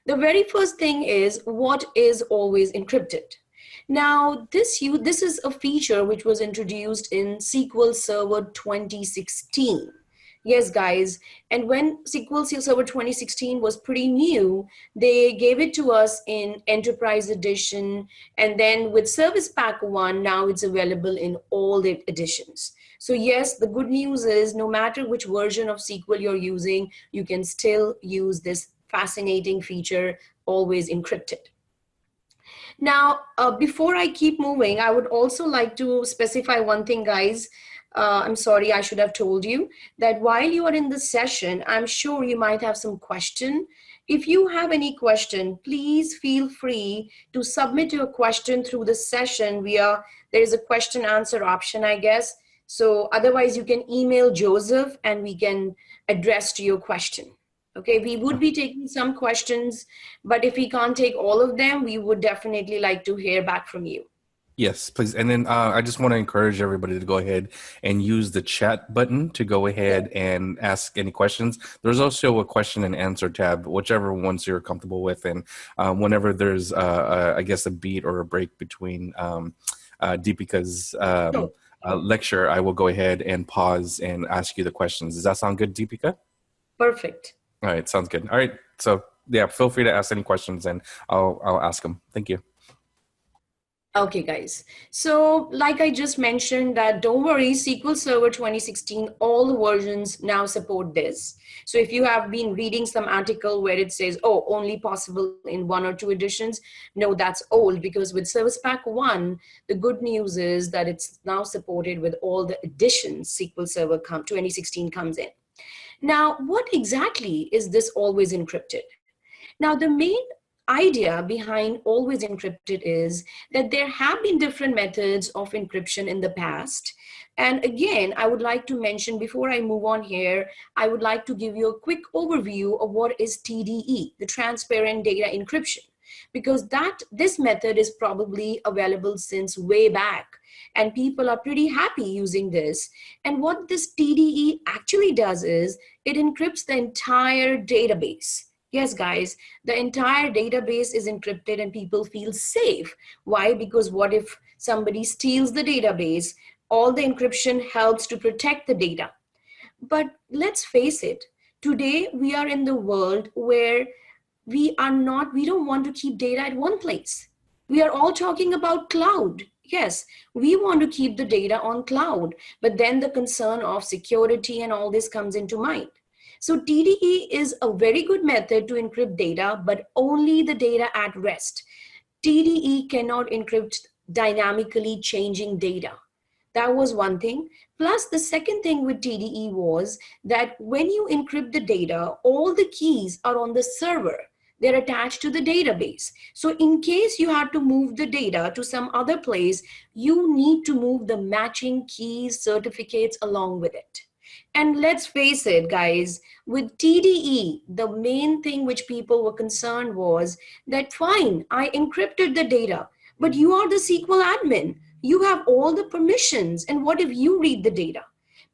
The very first thing is, what is always encrypted? Now, this is a feature which was introduced in SQL Server 2016. Yes, guys. And when SQL Server 2016 was pretty new, they gave it to us in Enterprise Edition. And then with Service Pack 1, now it's available in all the editions. So yes, the good news is no matter which version of SQL you're using, you can still use this fascinating feature, always encrypted. Now, before I keep moving, I would also like to specify one thing, guys. I'm sorry, I should have told you that while you are in the session, I'm sure you might have some question. If you have any question, please feel free to submit your question through the session via, there is a question answer option, I guess. So otherwise you can email Joseph and we can address to your question. Okay, we would be taking some questions, but if we can't take all of them, we would definitely like to hear back from you. Yes, please. And then I just want to encourage everybody to go ahead and use the chat button to go ahead and ask any questions. There's also a question and answer tab, whichever ones you're comfortable with. And whenever there's, I guess, a beat or a break between Deepika's lecture, I will go ahead and pause and ask you the questions. Does that sound good, Deepika? Perfect. All right, sounds good. All right, so yeah, feel free to ask any questions and I'll ask them. Thank you. Okay, guys. So like I just mentioned that don't worry, SQL Server 2016, all the versions now support this. So if you have been reading some article where it says, oh, only possible in 1 or 2 editions, no, that's old, because with Service Pack 1, the good news is that it's now supported with all the editions SQL Server 2016 comes in. Now, what exactly is this always encrypted? Now, the main idea behind always encrypted is that there have been different methods of encryption in the past. And again, I would like to mention before I move on here, I would like to give you a quick overview of what is TDE, the Transparent Data Encryption, because this method is probably available since way back. And people are pretty happy using this. And what this TDE actually does is it encrypts the entire database. Yes, guys, the entire database is encrypted and people feel safe. Why? Because what if somebody steals the database? All the encryption helps to protect the data. But let's face it, today we are in the world where we don't want to keep data at one place. We are all talking about cloud. Yes, we want to keep the data on cloud, but then the concern of security and all this comes into mind. So TDE is a very good method to encrypt data, but only the data at rest. TDE cannot encrypt dynamically changing data. That was one thing. Plus, the second thing with TDE was that when you encrypt the data, all the keys are on the server. They're attached to the database. So in case you have to move the data to some other place, you need to move the matching keys, certificates along with it. And let's face it, guys, with TDE, the main thing which people were concerned was that, fine, I encrypted the data, but you are the SQL admin. You have all the permissions. And what if you read the data?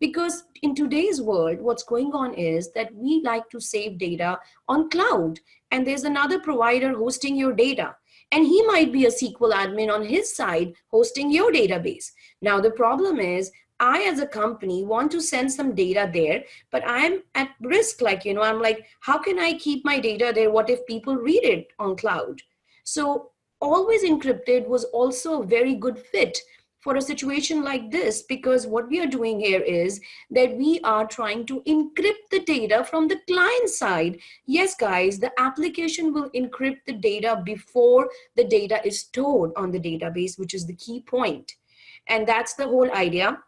Because in today's world, what's going on is that we like to save data on cloud. And there's another provider hosting your data. And he might be a SQL admin on his side hosting your database. Now, the problem is, I, as a company, want to send some data there, but I'm at risk. I'm like, how can I keep my data there? What if people read it on cloud? So always encrypted was also a very good fit for a situation like this, because what we are doing here is that we are trying to encrypt the data from the client side. Yes, guys, the application will encrypt the data before the data is stored on the database, which is the key point. And that's the whole idea.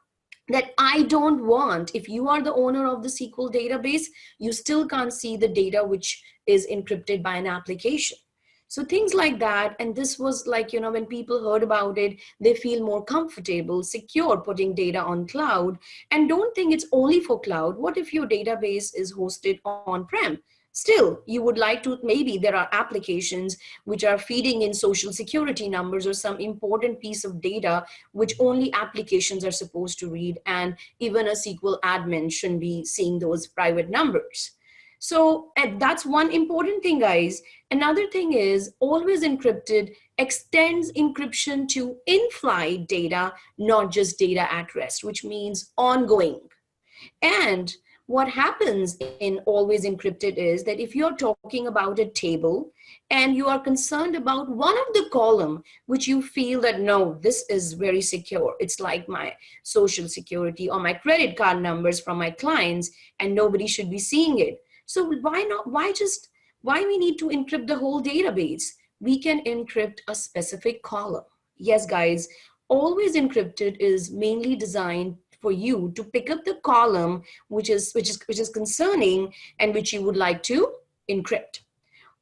That I don't want, if you are the owner of the SQL database, you still can't see the data which is encrypted by an application. So things like that, and this was like, when people heard about it, they feel more comfortable, secure putting data on cloud. And don't think it's only for cloud. What if your database is hosted on-prem? Still, you would like to, maybe there are applications which are feeding in social security numbers or some important piece of data which only applications are supposed to read, and even a SQL admin shouldn't be seeing those private numbers. So and that's one important thing, guys. Another thing is Always Encrypted extends encryption to in-flight data, not just data at rest, which means ongoing. And what happens in Always Encrypted is that if you're talking about a table and you are concerned about one of the column, which you feel that no, this is very secure. It's like my social security or my credit card numbers from my clients and nobody should be seeing it. So why not, why we need to encrypt the whole database? We can encrypt a specific column. Yes, guys, Always Encrypted is mainly designed for you to pick up the column which is concerning and which you would like to encrypt.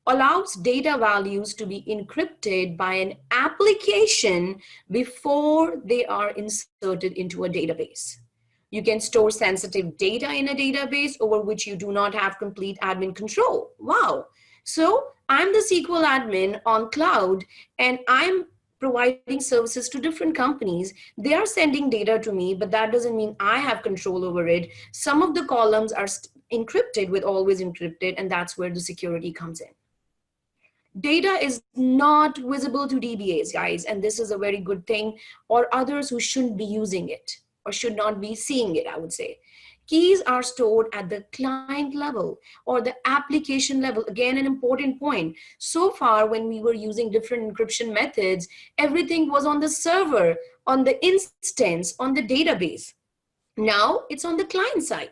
Allows data values to be encrypted by an application before they are inserted into a database. You can store sensitive data in a database over which you do not have complete admin control. Wow. So I'm the SQL admin on cloud and I'm providing services to different companies. They are sending data to me, but that doesn't mean I have control over it. Some of the columns are encrypted with Always Encrypted, and that's where the security comes in. Data is not visible to DBAs, guys, and this is a very good thing, or others who shouldn't be using it or should not be seeing it, I would say. Keys are stored at the client level or the application level. Again, an important point. So far, when we were using different encryption methods, everything was on the server, on the instance, on the database. Now it's on the client side.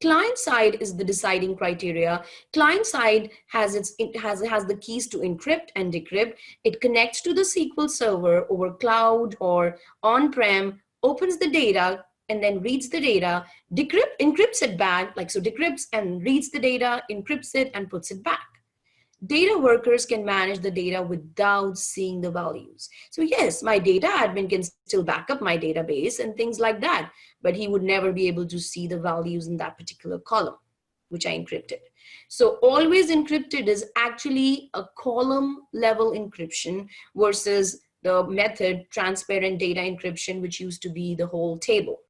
Client side is the deciding criteria. Client side it has the keys to encrypt and decrypt. It connects to the SQL server over cloud or on-prem, opens the data and then reads the data, encrypts it back, like so decrypts and reads the data, encrypts it and puts it back. Data workers can manage the data without seeing the values. So yes, my data admin can still back up my database and things like that, but he would never be able to see the values in that particular column, which I encrypted. So Always Encrypted is actually a column level encryption versus the method Transparent Data Encryption, which used to be the whole table.